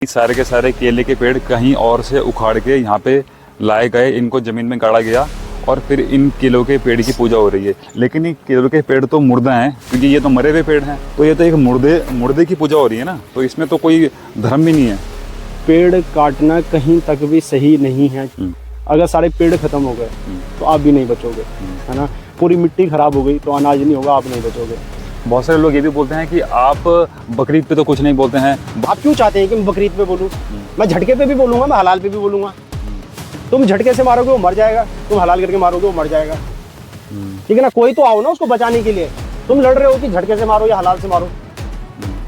सारे के सारे केले के पेड़ कहीं और से उखाड़ के यहाँ पे लाए गए, इनको ज़मीन में गाड़ा गया और फिर इन केलों के पेड़ की पूजा हो रही है। लेकिन ये केलों के पेड़ तो मुर्दा हैं, क्योंकि ये तो मरे हुए पेड़ हैं, तो ये तो एक मुर्दे की पूजा हो रही है ना, तो इसमें तो कोई धर्म भी नहीं है। पेड़ काटना कहीं तक भी सही नहीं है। अगर सारे पेड़ खत्म हो गए तो आप भी नहीं बचोगे, है ना। पूरी मिट्टी खराब हो गई तो अनाज नहीं होगा, आप नहीं बचोगे। बहुत सारे लोग ये भी बोलते हैं कि आप बकरीद पे तो कुछ नहीं बोलते हैं। आप क्यों चाहते हैं कि मैं बकरीद पे बोलूँ? मैं झटके पे भी बोलूँगा, मैं हलाल पे भी बोलूँगा। तुम झटके से मारोगे वो मर जाएगा, तुम हलाल करके मारोगे वो मर जाएगा, ठीक है ना। कोई तो आओ ना उसको बचाने के लिए। तुम लड़ रहे हो कि झटके से मारो या हलाल से मारो,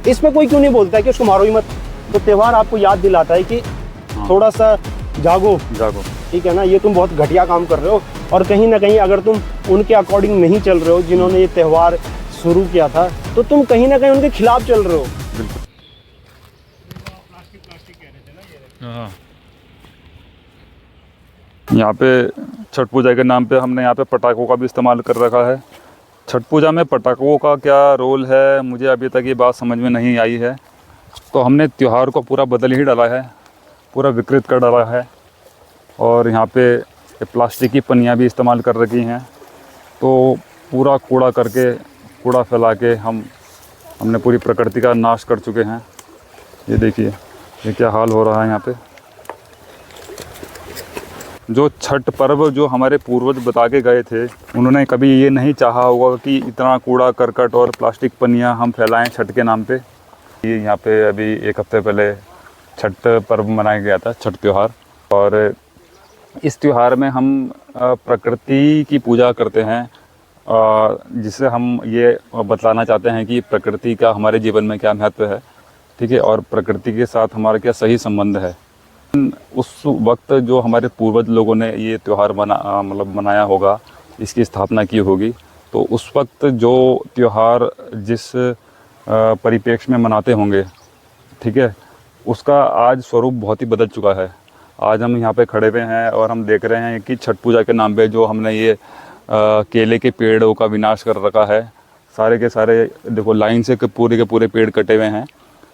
इसमें कोई क्यों नहीं बोलता है कि उसको मारो ही मत। तो त्यौहार आपको याद दिलाता है कि थोड़ा सा जागो, ठीक है ना। ये तुम बहुत घटिया काम कर रहे हो, और कहीं ना कहीं अगर तुम उनके अकॉर्डिंग नहीं चल रहे हो, जिन्होंने ये त्यौहार शुरू किया था, तो तुम कहीं ना कहीं उनके खिलाफ चल रहे हो। यहाँ पे छठ पूजा के नाम पे हमने यहाँ पे पटाखों का भी इस्तेमाल कर रखा है। छठ पूजा में पटाखों का क्या रोल है, मुझे अभी तक ये बात समझ में नहीं आई है। तो हमने त्यौहार को पूरा बदल ही डाला है, पूरा विकृत कर डाला है। और यहाँ पे प्लास्टिक की पन्नियाँ भी इस्तेमाल कर रखी हैं, तो पूरा कूड़ा फैला के हमने पूरी प्रकृति का नाश कर चुके हैं। ये देखिए ये क्या हाल हो रहा है यहाँ पे। जो छठ पर्व जो हमारे पूर्वज बता के गए थे, उन्होंने कभी ये नहीं चाहा होगा कि इतना कूड़ा करकट और प्लास्टिक पन्नियाँ हम फैलाएं छठ के नाम पे। ये यहाँ पे अभी एक हफ्ते पहले छठ पर्व मनाया गया था, छठ त्यौहार। और इस त्यौहार में हम प्रकृति की पूजा करते हैं, जिससे हम ये बतलाना चाहते हैं कि प्रकृति का हमारे जीवन में क्या महत्व है, ठीक है, और प्रकृति के साथ हमारा क्या सही संबंध है। उस वक्त जो हमारे पूर्वज लोगों ने ये त्यौहार मनाया होगा, इसकी स्थापना की होगी, तो उस वक्त जो त्यौहार जिस परिप्रेक्ष्य में मनाते होंगे, ठीक है, उसका आज स्वरूप बहुत ही बदल चुका है। आज हम यहाँ पे खड़े हुए हैं और हम देख रहे हैं कि छठ पूजा के नाम पे जो हमने ये केले के पेड़ों का विनाश कर रखा है, सारे के सारे देखो लाइन से पूरे के पूरे पेड़ कटे हुए हैं,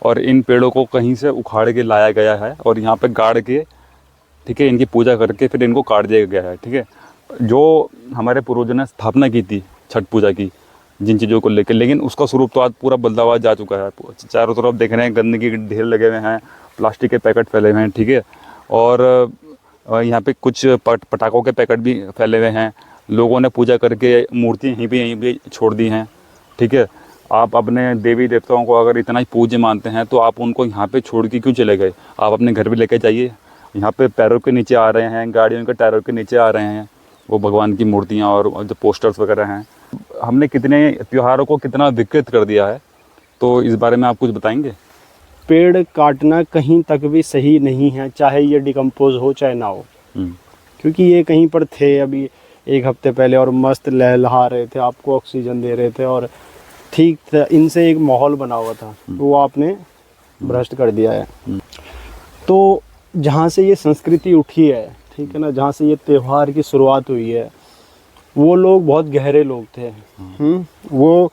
और इन पेड़ों को कहीं से उखाड़ के लाया गया है और यहाँ पे गाड़ के, ठीक है, इनकी पूजा करके फिर इनको काट दिया गया है, ठीक है। जो हमारे पूर्वजों ने स्थापना की थी छठ पूजा की, जिन चीज़ों को लेकर, लेकिन उसका स्वरूप तो आज पूरा बदलाव जा चुका है। चारों तरफ देख रहे हैं गंदगी के ढेर लगे हुए हैं, प्लास्टिक के पैकेट फैले हुए हैं, ठीक है, और यहाँ पे कुछ पटाखों के पैकेट भी फैले हुए हैं। लोगों ने पूजा करके मूर्ति यहीं पे छोड़ दी हैं, ठीक है। आप अपने देवी देवताओं को अगर इतना ही पूज्य मानते हैं, तो आप उनको यहाँ पे छोड़ के क्यों चले गए? आप अपने घर भी लेके जाइए। यहाँ पे पैरों के नीचे आ रहे हैं, गाड़ियों के टायरों के नीचे आ रहे हैं वो भगवान की मूर्तियाँ और जो पोस्टर्स वगैरह हैं। हमने कितने त्योहारों को कितना विकृत कर दिया है, तो इस बारे में आप कुछ बताएंगे? पेड़ काटना कहीं तक भी सही नहीं है, चाहे ये डिकम्पोज हो चाहे ना हो, क्योंकि ये कहीं पर थे अभी एक हफ्ते पहले और मस्त लहलहा रहे थे, आपको ऑक्सीजन दे रहे थे और ठीक था, इनसे एक माहौल बना हुआ था, वो आपने भ्रष्ट कर दिया है। तो जहाँ से ये संस्कृति उठी है, ठीक है ना, जहाँ से ये त्यौहार की शुरुआत हुई है, वो लोग बहुत गहरे लोग थे। वो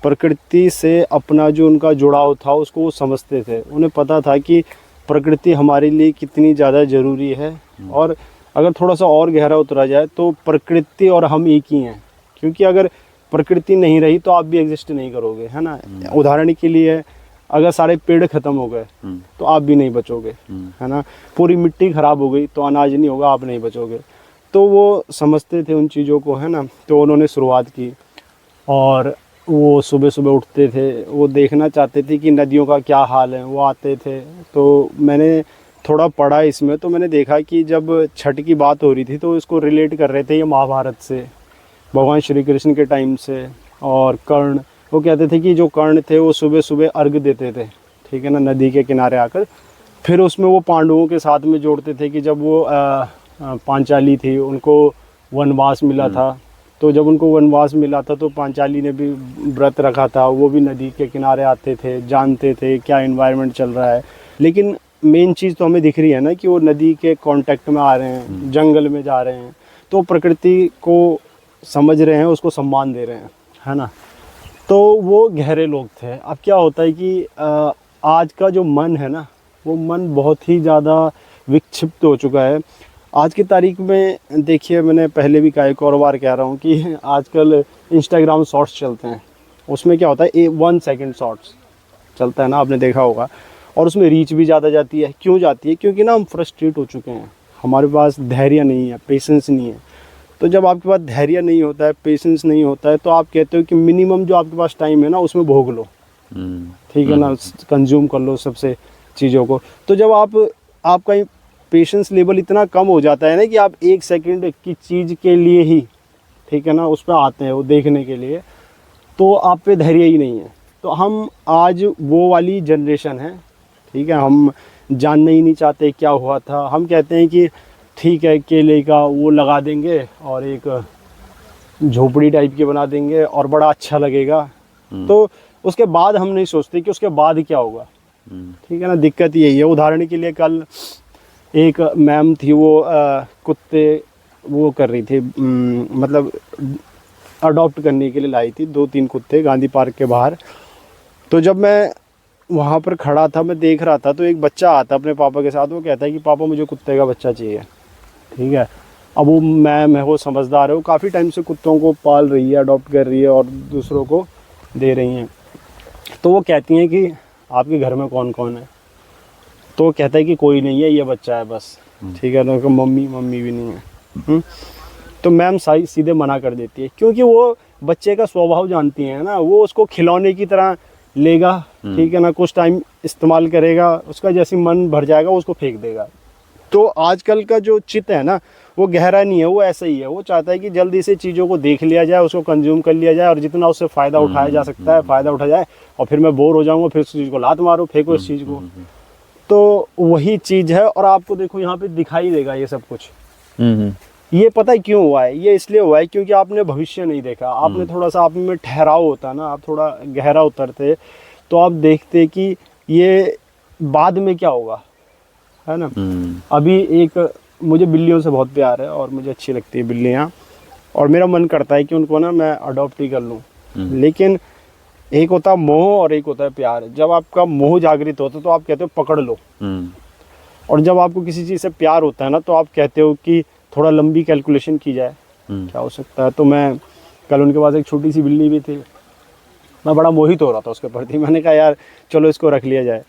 प्रकृति से अपना जो उनका जुड़ाव था उसको वो समझते थे। उन्हें पता था कि प्रकृति हमारे लिए कितनी ज़्यादा ज़रूरी है, और अगर थोड़ा सा और गहरा उतरा जाए तो प्रकृति और हम एक ही हैं, क्योंकि अगर प्रकृति नहीं रही तो आप भी एग्जिस्ट नहीं करोगे, है ना। उदाहरण के लिए अगर सारे पेड़ खत्म हो गए तो आप भी नहीं बचोगे, है ना। पूरी मिट्टी खराब हो गई तो अनाज नहीं होगा, आप नहीं बचोगे। तो वो समझते थे उन चीज़ों को, है ना। तो उन्होंने शुरुआत की, और वो सुबह सुबह उठते थे, वो देखना चाहते थे कि नदियों का क्या हाल है। वो आते थे, तो मैंने थोड़ा पढ़ा इसमें, तो मैंने देखा कि जब छठ की बात हो रही थी तो इसको रिलेट कर रहे थे ये महाभारत से, भगवान श्री कृष्ण के टाइम से। और कर्ण, वो कहते थे कि जो कर्ण थे वो सुबह सुबह अर्घ देते थे, ठीक है ना, नदी के किनारे आकर। फिर उसमें वो पांडवों के साथ में जोड़ते थे कि जब वो पांचाली थी, उनको वनवास मिला था, तो जब उनको वनवास मिला था तो पांचाली ने भी व्रत रखा था, वो भी नदी के किनारे आते थे, जानते थे क्या एनवायरनमेंट चल रहा है। लेकिन मेन चीज़ तो हमें दिख रही है ना कि वो नदी के कांटेक्ट में आ रहे हैं, जंगल में जा रहे हैं, तो प्रकृति को समझ रहे हैं, उसको सम्मान दे रहे हैं, है ना। तो वो गहरे लोग थे। अब क्या होता है कि आज का जो मन है ना, वो मन बहुत ही ज़्यादा विक्षिप्त हो चुका है आज की तारीख में। देखिए, मैंने पहले भी कहा, एक और बार कह रहा हूँ कि आजकल इंस्टाग्राम शॉर्ट्स चलते हैं, उसमें क्या होता है 1 सेकंड शॉर्ट्स चलता है ना, आपने देखा होगा, और उसमें रीच भी ज़्यादा जाती है। क्यों जाती है? क्योंकि ना हम फ्रस्ट्रेट हो चुके हैं, हमारे पास धैर्य नहीं है, पेशेंस नहीं है। तो जब आपके पास धैर्य नहीं होता है, पेशेंस नहीं होता है, तो आप कहते हो कि मिनिमम जो आपके पास टाइम है ना उसमें भोग लो, ठीक है ना, कंज्यूम कर लो सबसे चीज़ों को। तो जब आपका पेशेंस लेवल इतना कम हो जाता है ना कि आप 1 सेकंड की चीज़ के लिए ही, ठीक है ना, उस पर आते हैं वो देखने के लिए, तो आप पे धैर्य ही नहीं है। तो हम आज वो वाली जनरेशन है, ठीक है, हम जानना ही नहीं चाहते क्या हुआ था। हम कहते हैं कि ठीक है, केले का वो लगा देंगे और एक झोपड़ी टाइप की बना देंगे और बड़ा अच्छा लगेगा। तो उसके बाद हम नहीं सोचते कि उसके बाद क्या होगा, ठीक है ना। दिक्कत यही है। उदाहरण के लिए कल एक मैम थी, वो कुत्ते वो कर रही थी, मतलब अडॉप्ट करने के लिए लाई थी 2-3 कुत्ते गांधी पार्क के बाहर। तो जब मैं वहाँ पर खड़ा था, मैं देख रहा था, तो एक बच्चा आता अपने पापा के साथ, वो कहता है कि पापा मुझे कुत्ते का बच्चा चाहिए, ठीक है। अब वो मैम है, वो समझदार है, वो काफ़ी टाइम से कुत्तों को पाल रही है, अडॉप्ट कर रही है और दूसरों को दे रही हैं। तो वो कहती हैं कि आपके घर में कौन कौन है? तो वो कहता है कि कोई नहीं है, ये बच्चा है बस, ठीक है। तो मम्मी भी नहीं है। तो मैम सीधे मना कर देती है, क्योंकि वो बच्चे का स्वभाव जानती है ना, वो उसको खिलौने की तरह लेगा, ठीक है ना, कुछ टाइम इस्तेमाल करेगा, उसका जैसे मन भर जाएगा उसको फेंक देगा। तो आजकल का जो चित्त है ना, वो गहरा नहीं है, वो ऐसा ही है। वो चाहता है कि जल्दी से चीज़ों को देख लिया जाए, उसको कंज्यूम कर लिया जाए, और जितना उससे फ़ायदा उठाया जा सकता है फ़ायदा उठा जाए, और फिर मैं बोर हो जाऊँगा, फिर उस चीज़ को लात मारो, फेंको इस चीज़ को। तो वही चीज़ है। और आपको देखो यहाँ पे दिखाई देगा ये सब कुछ। ये पता है क्यों हुआ है? ये इसलिए हुआ है क्योंकि आपने भविष्य नहीं देखा। आपने थोड़ा सा, आप में ठहराव होता ना, आप थोड़ा गहरा उतरते, तो आप देखते कि ये बाद में क्या होगा, है ना। अभी एक, मुझे बिल्लियों से बहुत प्यार है और मुझे अच्छी लगती है बिल्लियाँ, और मेरा मन करता है कि उनको ना मैं अडॉप्ट ही कर लूँ। लेकिन एक होता है मोह और एक होता है प्यार। जब आपका मोह जागृत होता है तो आप कहते हो पकड़ लो, और जब आपको किसी चीज़ से प्यार होता है ना, तो आप कहते हो कि थोड़ा लंबी कैलकुलेशन की जाए, क्या हो सकता है। तो मैं कल, उनके पास एक छोटी सी बिल्ली भी थी, मैं बड़ा मोहित हो रहा था उसके प्रति। मैंने कहा यार चलो इसको रख लिया जाए।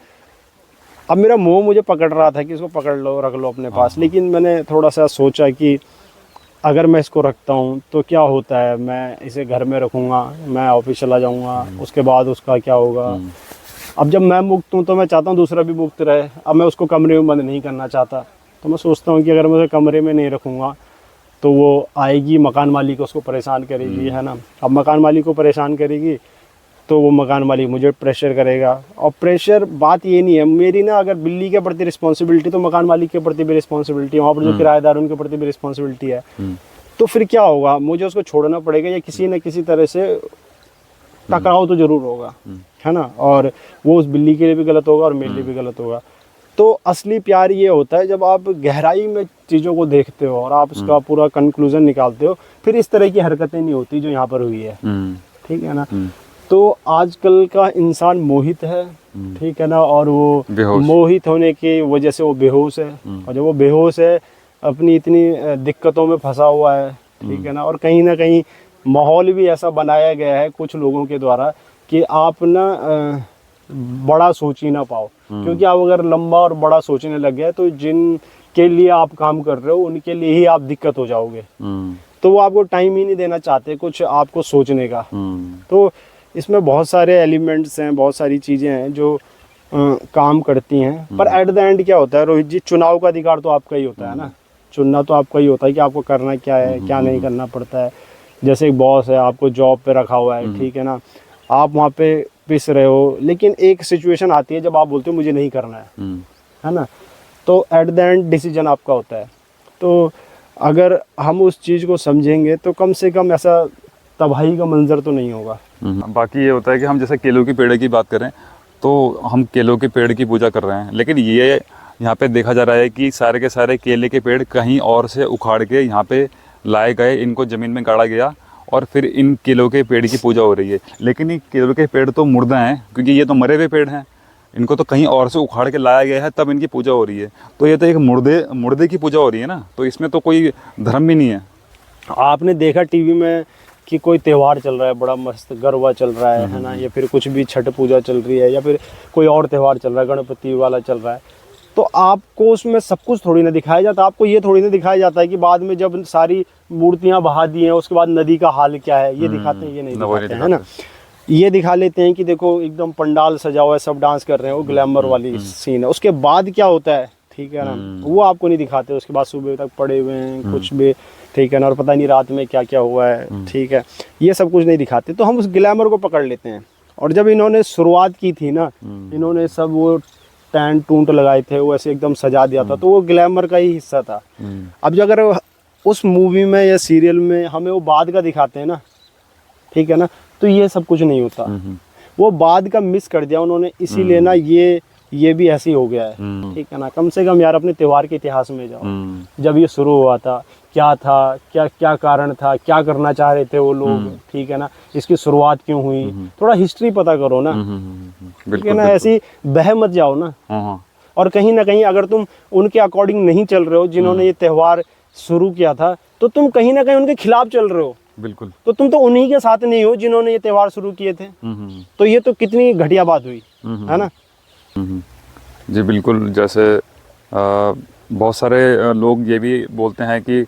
अब मेरा मोह मुझे पकड़ रहा था कि इसको पकड़ लो, रख लो अपने पास। लेकिन मैंने थोड़ा सा सोचा कि अगर मैं इसको रखता हूँ तो क्या होता है, मैं इसे घर में रखूँगा, मैं ऑफिस चला जाऊँगा, उसके बाद उसका क्या होगा। अब जब मैं मुक्त हूँ तो मैं चाहता हूँ दूसरा भी मुक्त रहे। अब मैं उसको कमरे में बंद नहीं करना चाहता, तो मैं सोचता हूँ कि अगर मैं उसे कमरे में नहीं रखूँगा तो वो आएगी, मकान मालिक उसको परेशान करेगी, है ना। अब मकान मालिक को परेशान करेगी तो वो मकान मालिक मुझे प्रेशर करेगा। और प्रेशर, बात ये नहीं है मेरी ना, अगर बिल्ली के प्रति रिस्पॉन्सिबिलिटी, तो मकान मालिक के प्रति भी रिस्पॉन्सिबिलिटी है, वहाँ पर जो किराएदार उनके प्रति भी रिस्पॉन्सिबिलिटी है। तो फिर क्या होगा, मुझे उसको छोड़ना पड़ेगा, या किसी न किसी तरह से टकराव तो जरूर होगा, है ना। और वो उस बिल्ली के लिए भी गलत होगा और मेरे लिए भी गलत होगा। तो असली प्यार ये होता है जब आप गहराई में चीज़ों को देखते हो और आप उसका पूरा कंक्लूजन निकालते हो, फिर इस तरह की हरकतें नहीं होती जो यहाँ पर हुई है, ठीक है ना। तो आजकल का इंसान मोहित है, ठीक है ना, और वो मोहित होने की वजह से वो बेहोश है, और जब वो बेहोश है अपनी इतनी दिक्कतों में फंसा हुआ है, ठीक है ना। और कहीं ना कहीं माहौल भी ऐसा बनाया गया है कुछ लोगों के द्वारा कि आप ना बड़ा सोच ही ना पाओ, क्योंकि आप अगर लंबा और बड़ा सोचने लग गए तो जिनके लिए आप काम कर रहे हो उनके लिए ही आप दिक्कत हो जाओगे। तो वो आपको टाइम ही नहीं देना चाहते कुछ आपको सोचने का। तो इसमें बहुत सारे एलिमेंट्स हैं, बहुत सारी चीज़ें हैं जो काम करती हैं। पर एट द एंड क्या होता है रोहित जी, चुनाव का अधिकार तो आपका ही होता है ना। चुनना तो आपका ही होता है कि आपको करना क्या है, क्या नहीं करना पड़ता है। जैसे एक बॉस है, आपको जॉब पे रखा हुआ है, ठीक है ना, आप वहाँ पे पिस रहे हो, लेकिन एक सिचुएशन आती है जब आप बोलते हो मुझे नहीं करना है ना। तो एट द एंड डिसीजन आपका होता है। तो अगर हम उस चीज़ को समझेंगे तो कम से कम ऐसा तबाही का मंजर तो नहीं होगा। बाकी ये होता है कि हम जैसे केलों की पेड़ की बात करें तो हम केलों के पेड़ की पूजा कर रहे हैं, लेकिन ये यहाँ पे देखा जा रहा है कि सारे के सारे केले के पेड़ कहीं और से उखाड़ के यहाँ पे लाए गए, इनको ज़मीन में गाड़ा गया और फिर इन केलों के पेड़ की पूजा हो रही है। लेकिन ये केलों के पेड़ तो मुर्दा हैं, क्योंकि ये तो मरे हुए पेड़ हैं। इनको तो कहीं और से उखाड़ के लाया गया है, तब इनकी पूजा हो रही है। तो ये तो एक मुर्दे की पूजा हो रही है ना, तो इसमें तो कोई धर्म भी नहीं है। आपने देखा टीवी में कि कोई त्यौहार चल रहा है, बड़ा मस्त गरबा चल रहा है ना, या फिर कुछ भी छठ पूजा चल रही है, या फिर कोई और त्यौहार चल रहा है, गणपति वाला चल रहा है, तो आपको उसमें सब कुछ थोड़ी ना दिखाया जाता। आपको ये थोड़ी ना दिखाया जाता है कि बाद में जब सारी मूर्तियां बहा दी हैं उसके बाद नदी का हाल क्या है, ये दिखाते हैं? ये नहीं दिखाते हैं, है ना। ये दिखा लेते हैं कि देखो एकदम पंडाल सजा हुआ है, सब डांस कर रहे हैं, वो ग्लैमर वाली सीन है। उसके बाद क्या होता है, ठीक है ना, वो आपको नहीं दिखाते। उसके बाद सुबह तक पड़े हुए हैं कुछ भी, ठीक है ना, और पता नहीं रात में क्या क्या हुआ है, ठीक है, ये सब कुछ नहीं दिखाते। तो हम उस ग्लैमर को पकड़ लेते हैं। और जब इन्होंने शुरुआत की थी ना, इन्होंने सब वो टेंट टूंट लगाए थे, वो ऐसे एकदम सजा दिया था, तो वो ग्लैमर का ही हिस्सा था। अब जो अगर उस मूवी में या सीरियल में हमें वो बाद का दिखाते हैं ना, ठीक है ना, तो ये सब कुछ नहीं होता। वो बाद का मिस कर दिया उन्होंने, इसीलिए ना ये भी ऐसे ही हो गया है, ठीक है ना। कम से कम यार अपने त्योहार के इतिहास में जाओ, जब ये शुरू हुआ था, क्या था, क्या कारण था, क्या करना चाह रहे थे वो लोग, ठीक है ना, इसकी शुरुआत क्यों हुई, थोड़ा हिस्ट्री पता करो ना, ठीक है ना। ऐसी बह मत जाओ ना। और कहीं ना कहीं अगर तुम उनके अकॉर्डिंग नहीं चल रहे हो, जिन्होंने ये त्यौहार शुरू किया था, तो तुम कहीं ना कहीं उनके खिलाफ चल रहे हो। बिल्कुल। तो तुम तो उन्हीं के साथ नहीं हो जिन्होंने ये त्यौहार शुरू किए थे। तो ये तो कितनी घटिया बात हुई, है ना। जी बिल्कुल। जैसे बहुत सारे लोग ये भी बोलते हैं कि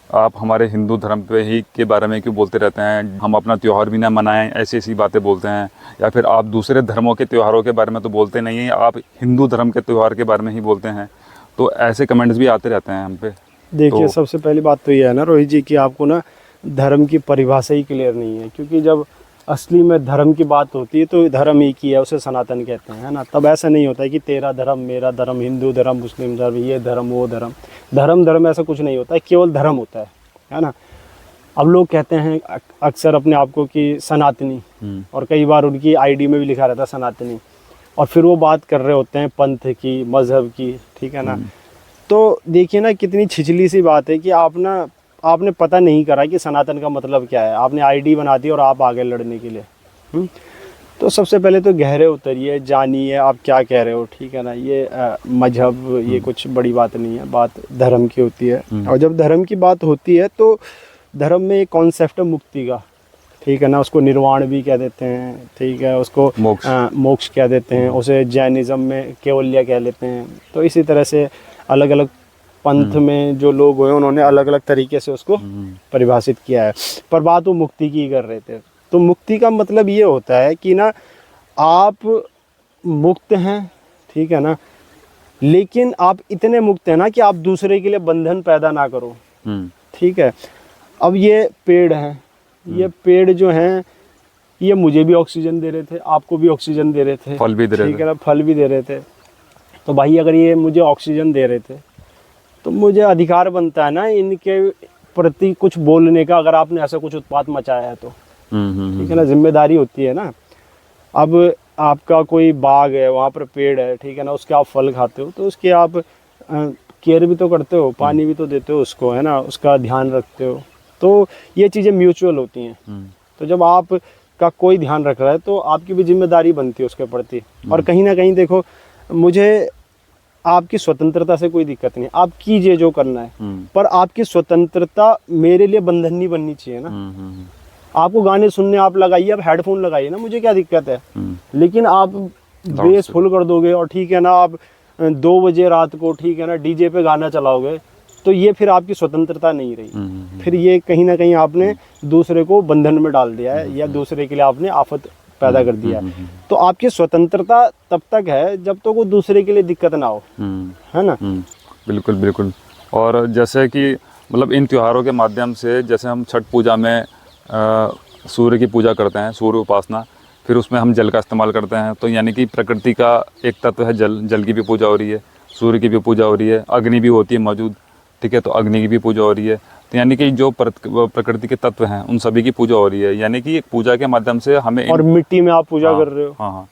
आप हमारे हिंदू धर्म पे ही के बारे में क्यों बोलते रहते हैं, हम अपना त्यौहार भी ना मनाएं, ऐसी ऐसी बातें बोलते हैं। या फिर आप दूसरे धर्मों के त्योहारों के बारे में तो बोलते नहीं हैं, आप हिंदू धर्म के त्यौहार के बारे में ही बोलते हैं। तो ऐसे कमेंट्स भी आते रहते हैं हम पे। देखिए सबसे पहली बात तो ये है ना रोहित जी कि आपको ना धर्म की परिभाषा ही क्लियर नहीं है। क्योंकि जब असली में धर्म की बात होती है तो धर्म एक ही है, उसे सनातन कहते हैं, है ना। तब ऐसा नहीं होता है कि तेरा धर्म, मेरा धर्म, हिंदू धर्म, मुस्लिम धर्म, ये धर्म, वो धर्म। धर्म ऐसा कुछ नहीं होता है, केवल धर्म होता है ना। अब लोग कहते हैं अक्सर अपने आप को कि सनातनी, और कई बार उनकी आईडी में भी लिखा रहता है सनातनी, और फिर वो बात कर रहे होते हैं पंथ की, मज़हब की, ठीक है ना। तो देखिए ना कितनी छिछली सी बात है कि आपने पता नहीं करा कि सनातन का मतलब क्या है, आपने आईडी बना दी और आप आगे लड़ने के लिए। तो सबसे पहले तो गहरे उतरिए, जानिए आप क्या कह रहे हो, ठीक है ना। ये मजहब ये कुछ बड़ी बात नहीं है, बात धर्म की होती है। और जब धर्म की बात होती है तो धर्म में एक कॉन्सेप्ट है मुक्ति का, ठीक है ना। उसको निर्वाण भी कह देते हैं, ठीक है, उसको मोक्ष कह देते हैं, उसे जैनिज़्म में केवल्य कह लेते हैं। तो इसी तरह से अलग अलग पंथ में जो लोग हुए उन्होंने अलग अलग तरीके से उसको परिभाषित किया है। पर बात वो मुक्ति की कर रहे थे। तो मुक्ति का मतलब ये होता है कि ना आप मुक्त हैं, ठीक है ना, लेकिन आप इतने मुक्त हैं ना कि आप दूसरे के लिए बंधन पैदा ना करो, ठीक है। अब ये पेड़ हैं, ये पेड़ जो हैं ये मुझे भी ऑक्सीजन दे रहे थे, आपको भी ऑक्सीजन दे रहे थे, फल भी दे रहे थे, ठीक है ना, फल भी दे रहे थे। तो भाई अगर ये मुझे ऑक्सीजन दे रहे थे तो मुझे अधिकार बनता है ना इनके प्रति कुछ बोलने का, अगर आपने ऐसा कुछ उत्पात मचाया है तो, ठीक है ना, जिम्मेदारी होती है ना। अब आपका कोई बाग है, वहाँ पर पेड़ है, ठीक है ना, उसके आप फल खाते हो तो उसके आप केयर भी तो करते हो, पानी भी तो देते हो उसको, है ना, उसका ध्यान रखते हो। तो ये चीज़ें म्यूचुअल होती हैं। तो जब आप का कोई ध्यान रख रहा है तो आपकी भी जिम्मेदारी बनती है उसके प्रति। और कहीं ना कहीं देखो, मुझे आपकी स्वतंत्रता से कोई दिक्कत नहीं, आप कीजिए जो करना है, पर आपकी स्वतंत्रता मेरे लिए बंधन नहीं बननी चाहिए ना। आपको गाने सुनने आप लगाइए, आप हेडफोन लगाइए ना, मुझे क्या दिक्कत है। लेकिन आप बेस फुल कर दोगे और ठीक है ना, आप 2 बजे रात को, ठीक है ना, डीजे पे गाना चलाओगे, तो ये फिर आपकी स्वतंत्रता नहीं रही। फिर ये कहीं ना कहीं आपने दूसरे को बंधन में डाल दिया है, या दूसरे के लिए आपने आफत पैदा कर दिया। तो आपकी स्वतंत्रता तब तक है जब तक वो दूसरे के लिए दिक्कत ना हो, है ना। बिल्कुल बिल्कुल। और जैसे कि मतलब इन त्योहारों के माध्यम से, जैसे हम छठ पूजा में सूर्य की पूजा करते हैं, सूर्य उपासना, फिर उसमें हम जल का इस्तेमाल करते हैं। तो यानी कि प्रकृति का एक तत्व है जल, जल की भी पूजा हो रही है, सूर्य की भी पूजा हो रही है, अग्नि भी होती है मौजूद, ठीक है, तो अग्नि की भी पूजा हो रही है। तो यानी कि जो प्रकृति के तत्व हैं उन सभी की पूजा हो रही है। यानी कि एक पूजा के माध्यम से हमें और मिट्टी में आप पूजा कर रहे हो। हाँ,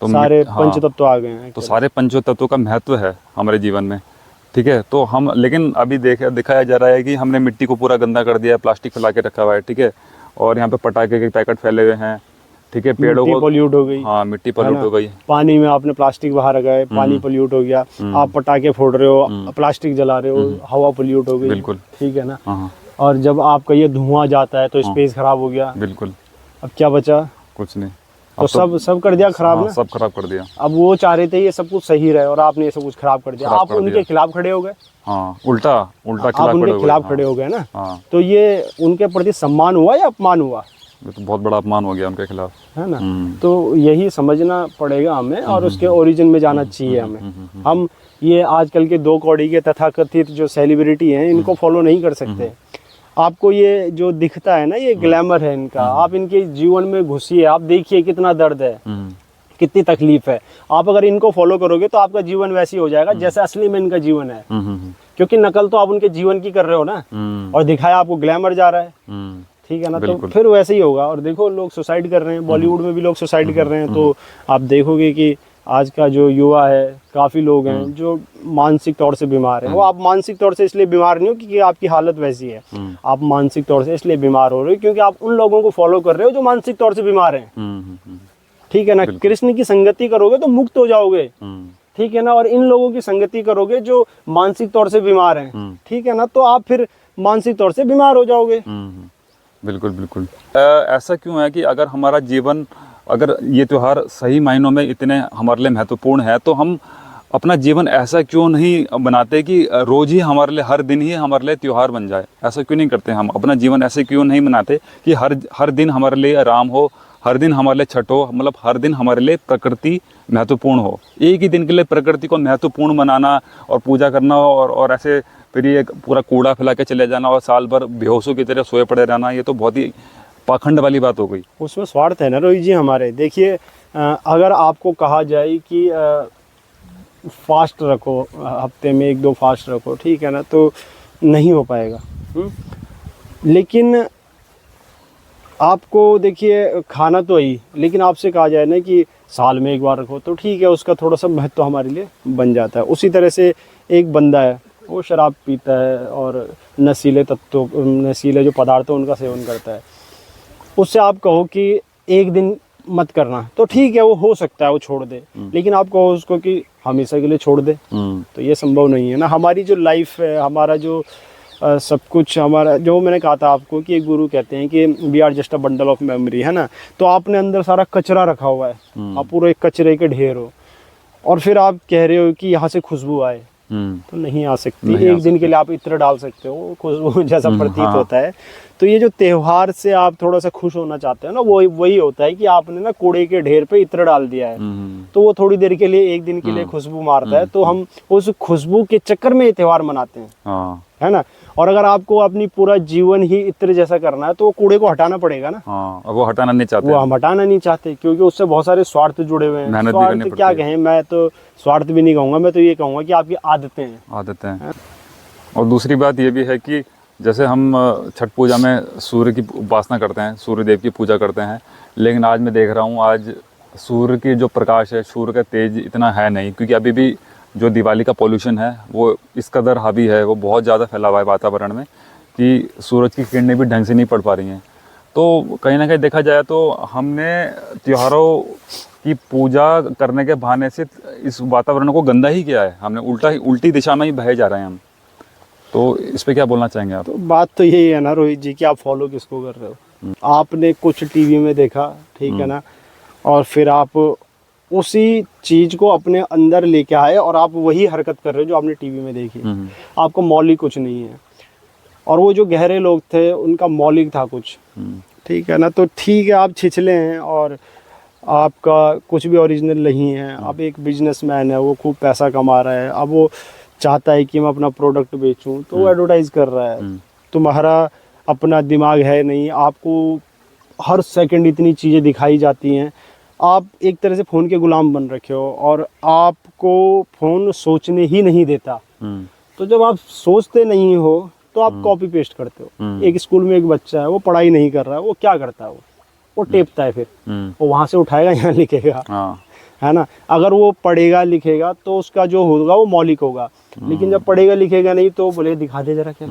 तो सारे पंच तत्व आ गए हैं। तो सारे पंच तत्वों का महत्व है हमारे जीवन में, ठीक है। तो हम लेकिन अभी दिखाया जा रहा है कि हमने मिट्टी को पूरा गंदा कर दिया है, प्लास्टिक फैला के रखा हुआ है, ठीक है, और यहाँ पे पटाखे के पैकेट फैले हुए हैं, ठीक है, पेड़ों मिट्टी को पोल्यूट हो गई, हाँ मिट्टी है पॉल्यूट ना? हो गई। पानी में आपने प्लास्टिक बाहर गए, पानी पोल्यूट हो गया, आप पटाखे फोड़ रहे हो, प्लास्टिक जला रहे हो, हवा पोल्यूट हो गई, बिल्कुल। ठीक है ना? हाँ और जब आपका ये धुआं जाता है तो स्पेस खराब हो गया, बिल्कुल, अब क्या बचा? कुछ नहीं। तो अब सब कर दिया खराब हाँ, ना। सब खराब कर दिया। अब वो चाह रहे थे ये सब कुछ सही रहे और आपने ये सब कुछ खराब कर दिया, खराब आप कर उनके दिया। खिलाफ खड़े हो गए, हाँ, उल्टा आप खिलाफ खड़े उनके हो गए। खिलाफ हाँ, खड़े हो गए ना। हाँ, तो ये उनके प्रति सम्मान हुआ या अपमान हुआ, ये तो बहुत बड़ा अपमान हो गया उनके खिलाफ। है ना? तो यही समझना पड़ेगा हमें और उसके ओरिजिन में जाना चाहिए हमें। हम ये आजकल के 2 कौड़ी के तथाकथित जो सेलिब्रिटी हैं इनको फॉलो नहीं कर सकते। आपको ये जो दिखता है ना, ये ग्लैमर है इनका, आप इनके जीवन में घुसिए, आप देखिए कितना दर्द है, कितनी तकलीफ है। आप अगर इनको फॉलो करोगे तो आपका जीवन वैसे ही हो जाएगा जैसे असली में इनका जीवन है, क्योंकि नकल तो आप उनके जीवन की कर रहे हो ना, और दिखाया आपको ग्लैमर जा रहा है, ठीक है ना? तो फिर वैसे ही होगा। और देखो लोग सुसाइड कर रहे हैं, बॉलीवुड में भी लोग सुसाइड कर रहे हैं, तो आप देखोगे कि आज का जो युवा है, काफ़ी लोग हैं जो मानसिक तौर से बीमार हैं। वो आप मानसिक तौर से इसलिए बीमार नहीं हो क्योंकि आपकी हालत वैसी है, आप मानसिक तौर से इसलिए बीमार हो रहे हो क्योंकि आप उन लोगों को फॉलो कर रहे हो जो मानसिक तौर से बीमार हैं, ठीक है ना? कृष्ण की संगति करोगे तो मुक्त हो जाओगे, ठीक है ना? और इन लोगों की संगति करोगे जो मानसिक तौर से बीमार हैं, ठीक है ना? तो आप फिर मानसिक तौर से बीमार हो जाओगे। बिल्कुल बिल्कुल। ऐसा क्यों है कि अगर हमारा जीवन, अगर ये त्यौहार सही मायनों में इतने हमारे लिए महत्वपूर्ण है, तो हम अपना जीवन ऐसा क्यों नहीं बनाते कि रोज़ ही हमारे लिए, हर दिन ही हमारे लिए त्यौहार बन जाए? ऐसा क्यों नहीं करते हम? अपना जीवन ऐसे क्यों नहीं बनाते कि हर दिन हमारे लिए आराम हो, हर दिन हमारे लिए छठ हो, मतलब हर दिन हमारे लिए प्रकृति महत्वपूर्ण हो। एक ही दिन के लिए प्रकृति को महत्वपूर्ण बनाना और पूजा करना और ऐसे फिर ये पूरा कूड़ा फैला के चले जाना और साल भर बेहोशों की तरह सोए पड़े रहना, ये तो बहुत ही पाखंड वाली बात हो गई। उसमें स्वार्थ है ना रोहित जी हमारे। देखिए अगर आपको कहा जाए कि फास्ट रखो, हफ्ते में 1-2 फास्ट रखो, ठीक है ना, तो नहीं हो पाएगा। लेकिन आपको देखिए खाना तो ही, लेकिन आपसे कहा जाए ना कि साल में 1 बार रखो तो ठीक है, उसका थोड़ा सा महत्व हमारे लिए बन जाता है। उसी तरह से एक बंदा है, वो शराब पीता है और नशीले जो पदार्थ हैं उनका सेवन करता है, उससे आप कहो कि एक दिन मत करना, तो ठीक है, वो हो सकता है वो छोड़ दे, लेकिन आप कहो उसको कि हमेशा के लिए छोड़ दे, तो ये संभव नहीं है ना। हमारी जो लाइफ है, हमारा जो सब कुछ, हमारा जो मैंने कहा था आपको कि एक गुरु कहते हैं कि we are just a bundle of memory, है ना? तो आपने अंदर सारा कचरा रखा हुआ है, आप पूरे एक कचरे के ढेर हो, और फिर आप कह रहे हो कि यहाँ से खुशबू आए, तो नहीं आ सकती। एक दिन के लिए आप इत्र डाल सकते हो, खुशबू जैसा प्रतीत होता है। तो ये जो त्योहार से आप थोड़ा सा खुश होना चाहते हो ना, वो वही होता है कि आपने ना कूड़े के ढेर पे इत्र डाल दिया है, तो वो थोड़ी देर के लिए, एक दिन के लिए खुशबू मारता है, तो हम उस खुशबू के चक्कर में ये त्योहार मनाते हैं, है ना? और अगर आपको अपनी पूरा जीवन ही इत्र जैसा करना है तो वो कूड़े को हटाना पड़ेगा ना। वो हटाना नहीं चाहते, वो हम हटाना नहीं चाहते क्योंकि उससे बहुत सारे स्वार्थ जुड़े हुए हैं। स्वार्थ क्या कहें, मैं तो स्वार्थ भी नहीं कहूँगा, मैं तो ये कहूँगा कि आपकी आदतें हैं। और दूसरी बात ये भी है कि जैसे हम छठ पूजा में सूर्य की उपासना करते हैं, सूर्य देव की पूजा करते हैं, लेकिन आज मैं देख रहा हूँ, आज सूर्य की जो प्रकाश है, सूर्य का तेज इतना है नहीं, क्योंकि अभी भी जो दिवाली का पोल्यूशन है वो इस कदर हावी है, वो बहुत ज़्यादा फैला हुआ है वातावरण में कि सूरज की किरणें भी ढंग से नहीं पड़ पा रही हैं। तो कहीं ना कहीं देखा जाए तो हमने त्योहारों की पूजा करने के बहाने से इस वातावरण को गंदा ही किया है, हमने उल्टी दिशा में ही बहे जा रहे हैं हम। तो इस पे क्या बोलना चाहेंगे आप? तो बात तो यही है ना रोहित जी कि आप फॉलो किसको कर रहे हो। आपने कुछ टीवी में देखा, ठीक है ना, और फिर आप उसी चीज को अपने अंदर लेके आए और आप वही हरकत कर रहे हो जो आपने टीवी में देखी। आपको मौलिक कुछ नहीं है, और वो जो गहरे लोग थे उनका मौलिक था कुछ, ठीक है ना? तो ठीक है, आप छिछले हैं और आपका कुछ भी ओरिजिनल नहीं है। अब एक बिजनेसमैन है, वो खूब पैसा कमा रहा है, अब वो चाहता है कि मैं अपना प्रोडक्ट बेचूं, तो वो एडवर्टाइज कर रहा है। तुम्हारा अपना दिमाग है नहीं, आपको हर सेकंड इतनी चीज़ें दिखाई जाती हैं, आप एक तरह से फ़ोन के गुलाम बन रखे हो और आपको फ़ोन सोचने ही नहीं देता। तो जब आप सोचते नहीं हो तो आप कॉपी पेस्ट करते हो। एक स्कूल में एक बच्चा है, वो पढ़ाई नहीं कर रहा है, वो क्या करता है, वो टेपता है, फिर वो वहाँ से उठाएगा, यहाँ लिखेगा, है ना? अगर वो पढ़ेगा लिखेगा तो उसका जो होगा वो मौलिक होगा, लेकिन जब पढ़ेगा लिखेगा नहीं तो बोले दिखा दे जरा क्या,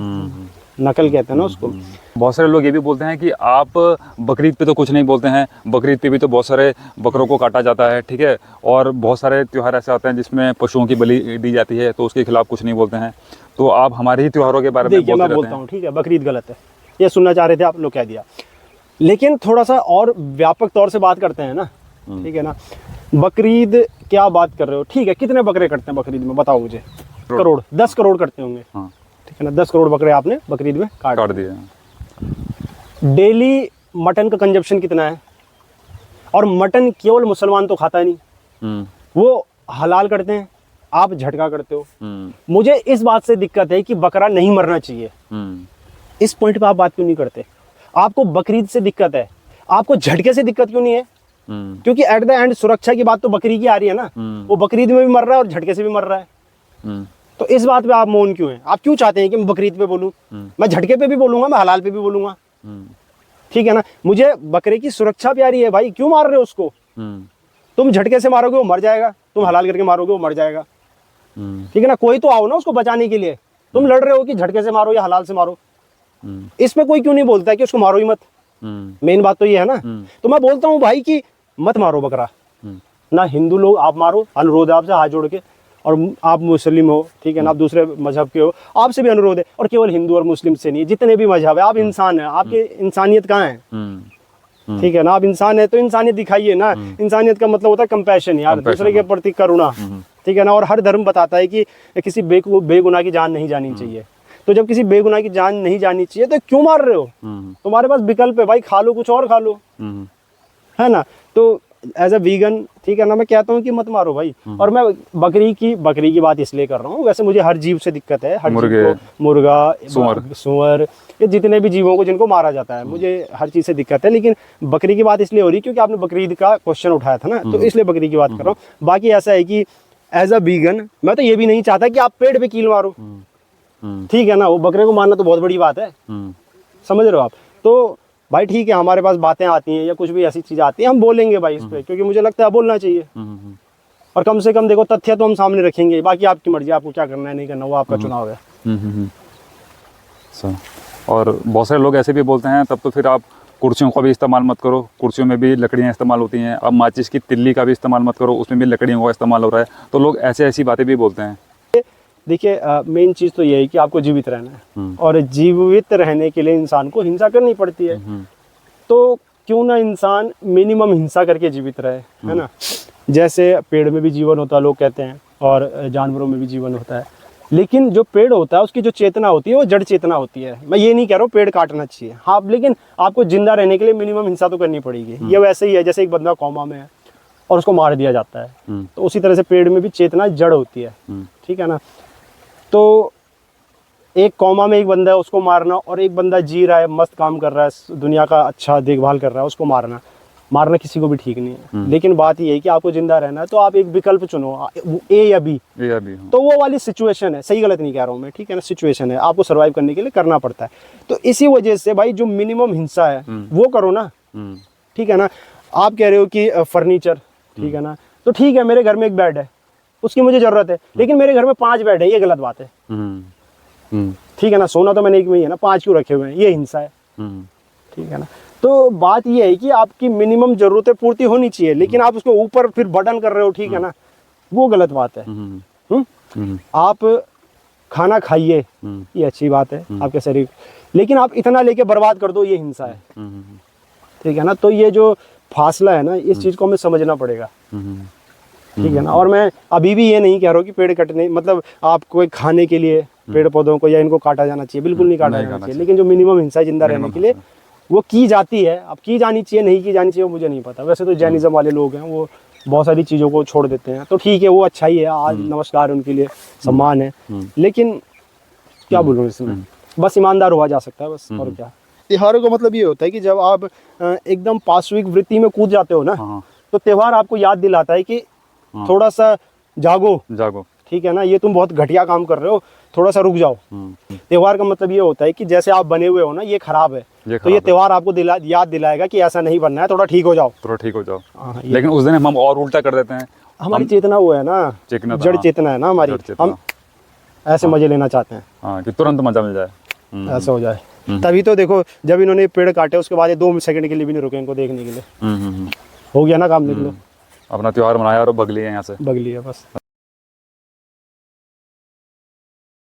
नकल कहते हैं ना उसको। बहुत सारे लोग ये भी बोलते हैं कि आप बकरीद पे तो कुछ नहीं बोलते हैं, बकरीद पे भी तो बहुत सारे बकरों को काटा जाता है, ठीक है, और बहुत सारे त्यौहार ऐसे आते हैं जिसमें पशुओं की बलि दी जाती है, तो उसके खिलाफ कुछ नहीं बोलते हैं। तो आप हमारे ही त्योहारों के बारे में देखिए मैं बोलता हूँ, ठीक है, बकरीद गलत है, ये सुनना चाह रहे थे आप लोग, कह दिया। लेकिन थोड़ा सा और व्यापक तौर से बात करते हैं ना, ठीक है ना। बकरीद क्या बात कर रहे हो, ठीक है, कितने बकरे कटते हैं बकरीद में, बताओ मुझे। करोड़, 10 करोड़ कटते होंगे, हाँ, ठीक है ना। 10 करोड़ बकरे आपने बकरीद में काट दिए। डेली मटन का कंजप्शन कितना है, और मटन केवल मुसलमान तो खाता नहीं, वो हलाल करते हैं, आप झटका करते हो। मुझे इस बात से दिक्कत है कि बकरा नहीं मरना चाहिए, इस पॉइंट पे आप बात क्यों नहीं करते। आपको बकरीद से दिक्कत है, आपको झटके से दिक्कत क्यों नहीं है, क्योंकि एट द एंड सुरक्षा की बात तो बकरी की आ रही है ना। वो बकरीद में भी मर रहा है और झटके से भी मर रहा है, तो इस बात पे आप मौन क्यों हैं। आप क्यों चाहते हैं कि मैं बकरीद पे बोलूं, मैं झटके पे भी बोलूंगा, मैं हलाल पे भी बोलूंगा, ठीक है ना। मुझे बकरे की सुरक्षा प्यारी है भाई, क्यों मार रहे हो उसको। तुम झटके से मारोगे वो मर जाएगा, तुम हलाल करके मारोगे वो मर जाएगा, ठीक है ना। कोई तो आओ ना उसको बचाने के लिए, तुम लड़ रहे हो कि झटके से मारो या हलाल से मारो, इसमें कोई क्यों नहीं बोलता है कि उसको मारो ही मत। मेन बात तो ये है ना। तो मैं बोलता हूँ भाई कि मत मारो बकरा, ना हिंदू लोग आप मारो, अनुरोध है आपसे हाथ जोड़ के, और आप मुस्लिम हो, ठीक है ना, आप दूसरे मजहब के हो, आपसे भी अनुरोध है, और केवल हिंदू और मुस्लिम से नहीं, जितने भी मजहब है, आप इंसान है, आपकी इंसानियत कहाँ है, ठीक है ना। आप इंसान है तो इंसानियत दिखाइए ना। इंसानियत का मतलब होता है कंपैशन यार, दूसरे के प्रति करुणा, ठीक है ना। और हर धर्म बताता है कि किसी बेगुनाह की जान नहीं जानी चाहिए। तो जब किसी बेगुनाह की जान नहीं जानी चाहिए तो क्यों मार रहे हो। तुम्हारे पास विकल्प है भाई, खा लो, कुछ और खा लो, है ना। तो एज अ वीगन, ठीक है ना, मैं कहता हूँ कि मत मारो भाई। और मैं बकरी की बात इसलिए कर रहा हूँ, वैसे मुझे हर जीव से दिक्कत है, हर जीव को, मुर्गा, सुअर, ये जितने भी जीवों को जिनको मारा जाता है, मुझे हर चीज़ से दिक्कत है। लेकिन बकरी की बात इसलिए हो रही है क्योंकि आपने बकरीद का क्वेश्चन उठाया था ना, तो इसलिए बकरी की बात कर रहा हूँ। बाकी ऐसा है कि एज अ वीगन मैं तो ये भी नहीं चाहता कि आप पेड़ पे कील मारो, ठीक है ना। वो बकरे को मारना तो बहुत बड़ी बात है, समझ रहे हो आप। तो भाई ठीक है, हमारे पास बातें आती हैं या कुछ भी ऐसी चीज़ आती है, हम बोलेंगे भाई इस पे, क्योंकि मुझे लगता है बोलना चाहिए। और कम से कम देखो तथ्य तो हम सामने रखेंगे, बाकी आपकी मर्जी, आपको क्या करना है नहीं करना, वो आपका चुनाव है। और बहुत सारे लोग ऐसे भी बोलते हैं तब तो फिर आप कुर्सियों का भी इस्तेमाल मत करो, कुर्सियों में भी लकड़ियाँ इस्तेमाल होती हैं। अब माचिस की तिल्ली का भी इस्तेमाल मत करो, उसमें भी लकड़ियों का इस्तेमाल हो रहा है। तो लोग ऐसी बातें भी बोलते हैं। देखिए मेन चीज़ तो ये है कि आपको जीवित रहना है, और जीवित रहने के लिए इंसान को हिंसा करनी पड़ती है। तो क्यों ना इंसान मिनिमम हिंसा करके जीवित रहे, है ना। जैसे पेड़ में भी जीवन होता है लोग कहते हैं, और जानवरों में भी जीवन होता है, लेकिन जो पेड़ होता है उसकी जो चेतना होती है वो जड़ चेतना होती है। मैं ये नहीं कह रहा हूँ पेड़ काटना चाहिए, हाँ, लेकिन आपको जिंदा रहने के लिए मिनिमम हिंसा तो करनी पड़ेगी। ये वैसे ही है जैसे एक बंदा कोमा में है और उसको मार दिया जाता है, तो उसी तरह से पेड़ में भी चेतना जड़ होती है, ठीक है ना। तो एक कौमा में एक बंदा है, उसको मारना, और एक बंदा जी रहा है, मस्त काम कर रहा है, दुनिया का अच्छा देखभाल कर रहा है, उसको मारना किसी को भी ठीक नहीं है। लेकिन बात ये है कि आपको जिंदा रहना है तो आप एक विकल्प चुनो, ए या बी। तो वो वाली सिचुएशन है, सही गलत नहीं कह रहा हूँ मैं, ठीक है ना, सिचुएशन है, आपको सर्वाइव करने के लिए करना पड़ता है। तो इसी वजह से भाई जो मिनिमम हिंसा है वो करो ना, ठीक है ना। आप कह रहे हो कि फर्नीचर, ठीक है ना, तो ठीक है, मेरे घर में एक बेड है, उसकी मुझे जरूरत है, लेकिन मेरे घर में 5 बेड है, ये गलत बात है, ठीक है ना। सोना तो मैंने एक में ही है ना, 5 क्यों रखे हुए हैं, ये हिंसा है, ठीक है ना। तो बात ये है कि आपकी मिनिमम जरूरतें पूर्ति होनी चाहिए, लेकिन आप उसको ऊपर फिर बर्डन कर रहे हो, ठीक है ना, वो गलत बात है। आप खाना खाइए, ये अच्छी बात है आपके शरीर, लेकिन आप इतना लेके बर्बाद कर दो, ये हिंसा है, ठीक है ना। तो ये जो फासला है ना, इस चीज को हमें समझना पड़ेगा, ठीक है ना। और मैं अभी भी ये नहीं कह रहा हूँ कि पेड़ कटने, मतलब आप कोई खाने के लिए पेड़ पौधों को या इनको काटा जाना चाहिए, बिल्कुल नहीं काटा जाना चाहिए। लेकिन जो मिनिमम हिंसा है जिंदा रहने के लिए, वो की जाती है। अब की जानी चाहिए नहीं की जानी चाहिए वो मुझे नहीं पता। वैसे तो जैनिज्म वाले लोग हैं, वो बहुत सारी चीज़ों को छोड़ देते हैं, तो ठीक है, वो अच्छा ही है, आज नमस्कार उनके लिए, सम्मान है। लेकिन क्या बोलूँ इसमें, बस ईमानदार हुआ जा सकता है बस, और क्या। त्योहारों का मतलब ये होता है कि जब आप एकदम पाश्विक वृत्ति में कूद जाते हो ना, तो त्यौहार आपको याद दिलाता है कि थोड़ा सा जागो, ठीक है ना, ये तुम बहुत घटिया काम कर रहे हो, थोड़ा सा रुक जाओ। त्योहार का मतलब ये होता है कि जैसे आप बने हुए हो ना, ये खराब है, तो ये त्योहार आपको याद दिलाएगा कि ऐसा नहीं बनना है, थोड़ा ठीक हो जाओ, लेकिन उस दिन हम और उल्टा कर देते हैं। हमारी चेतना वो है ना, जड़ चेतना है ना हमारी, हम ऐसे मजे लेना चाहते हैं, कि तुरंत मजा मिल जाए। ऐसा हो जाए। तभी तो देखो जब इन्होंने पेड़ काटे उसके बाद ये 2 सेकंड के लिए भी नहीं रुके इनको देखने के लिए। हो गया ना काम, निकलो अपना त्योहार मनाया और भग लिए यहाँ से। भग लिया बस।